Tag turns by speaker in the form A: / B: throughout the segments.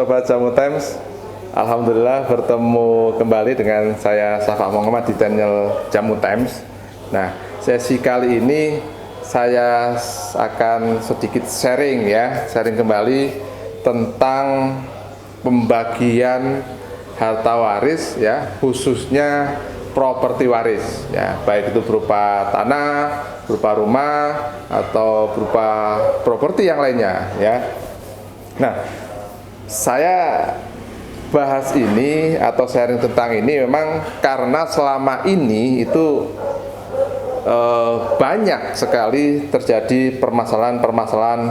A: Sobat Jamu Times. Alhamdulillah bertemu kembali dengan saya Syafa Muhammad di channel Jamu Times. Nah, sesi kali ini saya akan sedikit sharing kembali tentang pembagian harta waris khususnya properti waris baik itu berupa tanah, berupa rumah atau berupa properti yang lainnya Nah, saya bahas ini atau sharing tentang ini memang karena selama ini itu banyak sekali terjadi permasalahan-permasalahan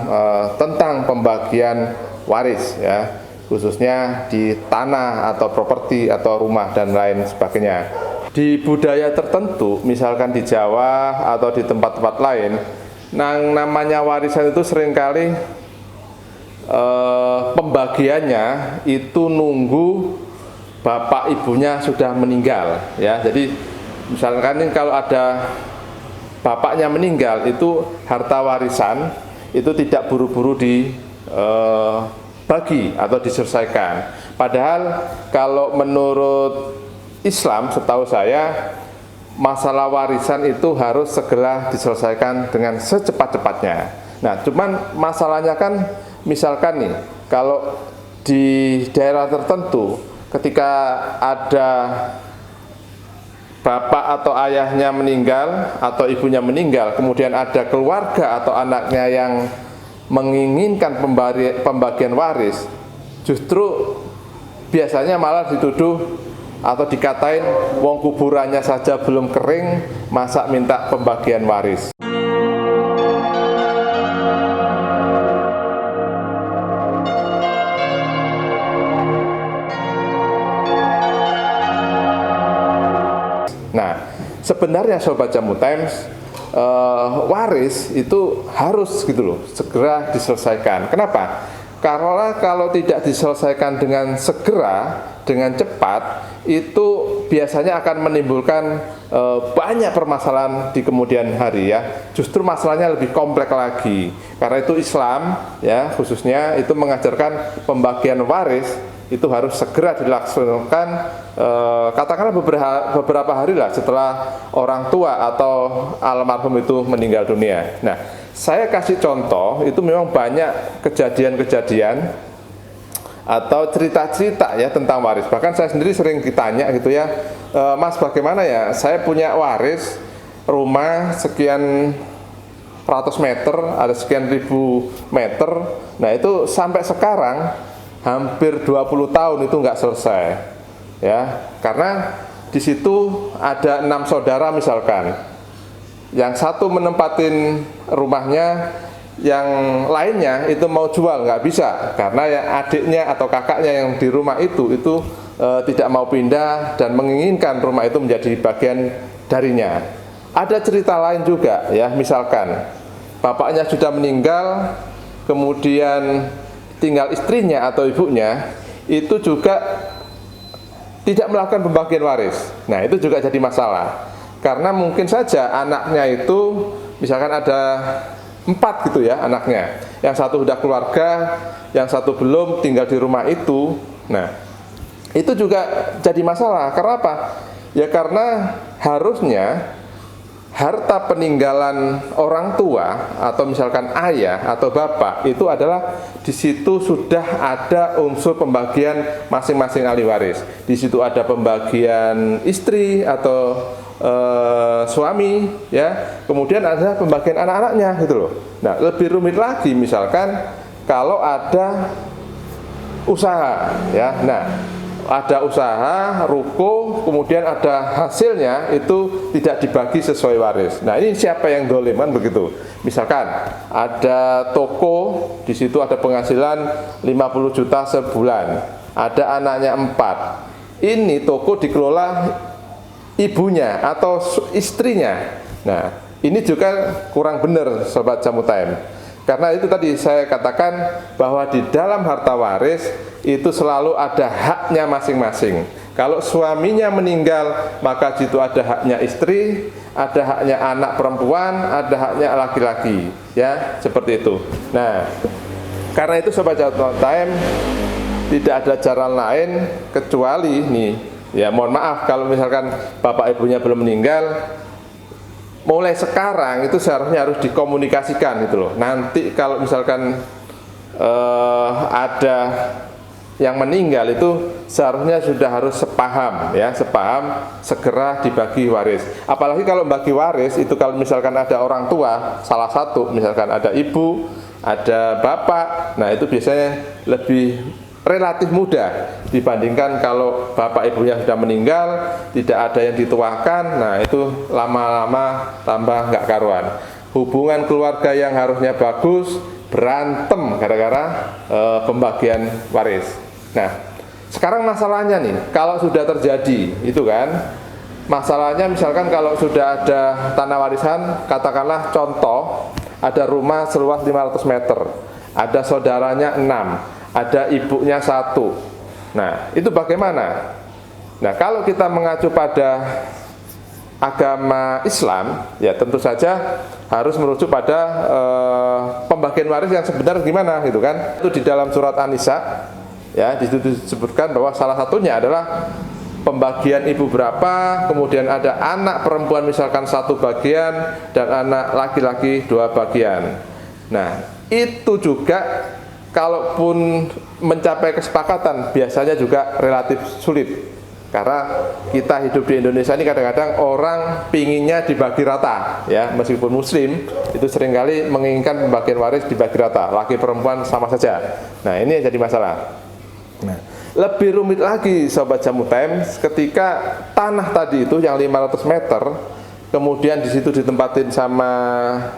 A: tentang pembagian waris khususnya di tanah atau properti atau rumah dan lain sebagainya. Di budaya tertentu, misalkan di Jawa atau di tempat-tempat lain, namanya warisan itu seringkali pembagiannya itu nunggu bapak ibunya sudah meninggal Jadi misalkan kalau ada bapaknya meninggal, itu harta warisan itu tidak buru-buru dibagi atau diselesaikan. Padahal kalau menurut Islam, setahu saya, masalah warisan itu harus segera diselesaikan dengan secepat-cepatnya. Nah, cuman masalahnya kan, misalkan nih, kalau di daerah tertentu, ketika ada bapak atau ayahnya meninggal atau ibunya meninggal, kemudian ada keluarga atau anaknya yang menginginkan pembagian waris, justru biasanya malah dituduh atau dikatain wong kuburannya saja belum kering, masa minta pembagian waris. Nah, sebenarnya Sobat Jamu Times, waris itu harus segera diselesaikan. Kenapa? Karena kalau tidak diselesaikan dengan segera, dengan cepat, itu biasanya akan menimbulkan banyak permasalahan di kemudian hari Justru masalahnya lebih kompleks lagi. Karena itu Islam khususnya itu mengajarkan pembagian waris itu harus segera dilaksanakan, katakanlah beberapa hari setelah orang tua atau almarhum itu meninggal dunia. Nah, saya kasih contoh, itu memang banyak kejadian-kejadian atau cerita-cerita tentang waris. Bahkan saya sendiri sering ditanya Mas, bagaimana saya punya waris rumah sekian ratus meter, ada sekian ribu meter. Nah, itu sampai sekarang hampir 20 tahun itu nggak selesai karena di situ ada 6 saudara misalkan. Yang satu menempatin rumahnya, yang lainnya itu mau jual nggak bisa karena adiknya atau kakaknya yang di rumah itu tidak mau pindah dan menginginkan rumah itu menjadi bagian darinya. Ada cerita lain juga misalkan bapaknya sudah meninggal, kemudian tinggal istrinya atau ibunya, itu juga tidak melakukan pembagian waris. Nah, itu juga jadi masalah karena mungkin saja anaknya itu misalkan ada 4 anaknya, yang satu sudah keluarga, yang satu belum, tinggal di rumah itu. Nah, itu juga jadi masalah. Karena apa? Karena harusnya harta peninggalan orang tua atau misalkan ayah atau bapak itu adalah di situ sudah ada unsur pembagian masing-masing ahli waris. Di situ ada pembagian istri atau suami kemudian ada pembagian anak-anaknya Nah, lebih rumit lagi misalkan kalau ada usaha Nah, ada usaha, ruko, kemudian ada hasilnya itu tidak dibagi sesuai waris. Nah, ini siapa yang dolim kan begitu. Misalkan ada toko, di situ ada penghasilan 50 juta sebulan, ada anaknya 4. Ini toko dikelola ibunya atau istrinya. Nah, ini juga kurang benar Sobat Jamu Time. Karena itu tadi saya katakan bahwa di dalam harta waris itu selalu ada haknya masing-masing. Kalau suaminya meninggal, maka di situ ada haknya istri, ada haknya anak perempuan, ada haknya laki-laki, seperti itu. Nah, karena itu Sobat Jamu Time, tidak ada jalan lain kecuali nih, ya mohon maaf kalau misalkan bapak ibunya belum meninggal, mulai sekarang itu seharusnya harus dikomunikasikan gitu loh. Nanti kalau misalkan ada yang meninggal itu seharusnya sudah harus sepaham, ya sepaham, segera dibagi waris. Apalagi kalau bagi waris itu kalau misalkan ada orang tua salah satu, misalkan ada ibu, ada bapak, nah itu biasanya lebih relatif mudah dibandingkan kalau bapak ibunya sudah meninggal, tidak ada yang dituakan, nah itu lama-lama tambah nggak karuan. Hubungan keluarga yang harusnya bagus berantem gara-gara pembagian waris. Nah, sekarang masalahnya nih, kalau sudah terjadi itu kan, masalahnya misalkan kalau sudah ada tanah warisan, katakanlah contoh, ada rumah seluas 500 meter, ada saudaranya 6, ada ibunya 1. Nah, itu bagaimana? Nah, kalau kita mengacu pada agama Islam, ya tentu saja harus merujuk pada pembagian waris yang sebenarnya gimana gitu kan. Itu di dalam surat An-Nisa, ya di situ disebutkan bahwa salah satunya adalah pembagian ibu berapa, kemudian ada anak perempuan misalkan 1 bagian dan anak laki-laki 2 bagian. Nah, itu juga kalaupun mencapai kesepakatan biasanya juga relatif sulit. Karena kita hidup di Indonesia ini kadang-kadang orang pinginnya dibagi rata, ya meskipun muslim itu seringkali menginginkan pembagian waris dibagi rata, laki perempuan sama saja. Nah ini yang jadi masalah. Nah, lebih rumit lagi Sobat Jamu Times ketika tanah tadi itu yang 500 meter kemudian di situ ditempatin sama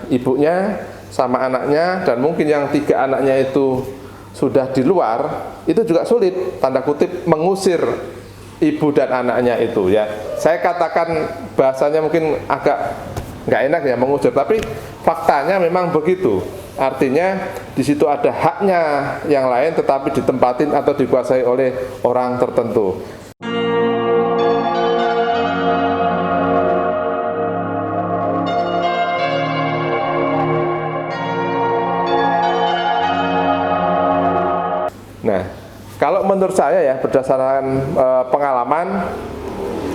A: ibunya, sama anaknya, dan mungkin yang 3 anaknya itu sudah di luar, itu juga sulit tanda kutip mengusir ibu dan anaknya itu, ya. Saya katakan bahasanya mungkin agak nggak enak ya mengusir, tapi faktanya memang begitu. Artinya di situ ada haknya yang lain tetapi ditempatin atau dikuasai oleh orang tertentu. Nah, kalau menurut saya ya berdasarkan pengalaman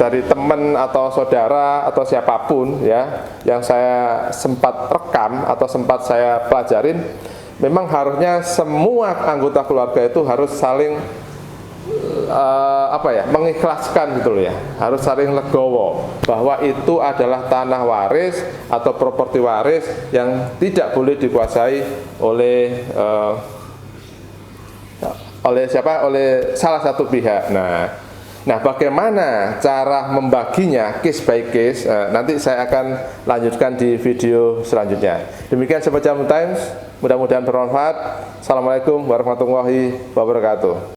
A: dari teman atau saudara atau siapapun ya yang saya sempat rekam atau sempat saya pelajarin, memang harusnya semua anggota keluarga itu harus saling mengikhlaskan gitu loh ya, harus saling legowo bahwa itu adalah tanah waris atau properti waris yang tidak boleh dikuasai oleh oleh salah satu pihak. Nah, bagaimana cara membaginya case by case? Nanti saya akan lanjutkan di video selanjutnya. Demikian Sobat Jamu Times, mudah-mudahan bermanfaat. Assalamualaikum warahmatullahi wabarakatuh.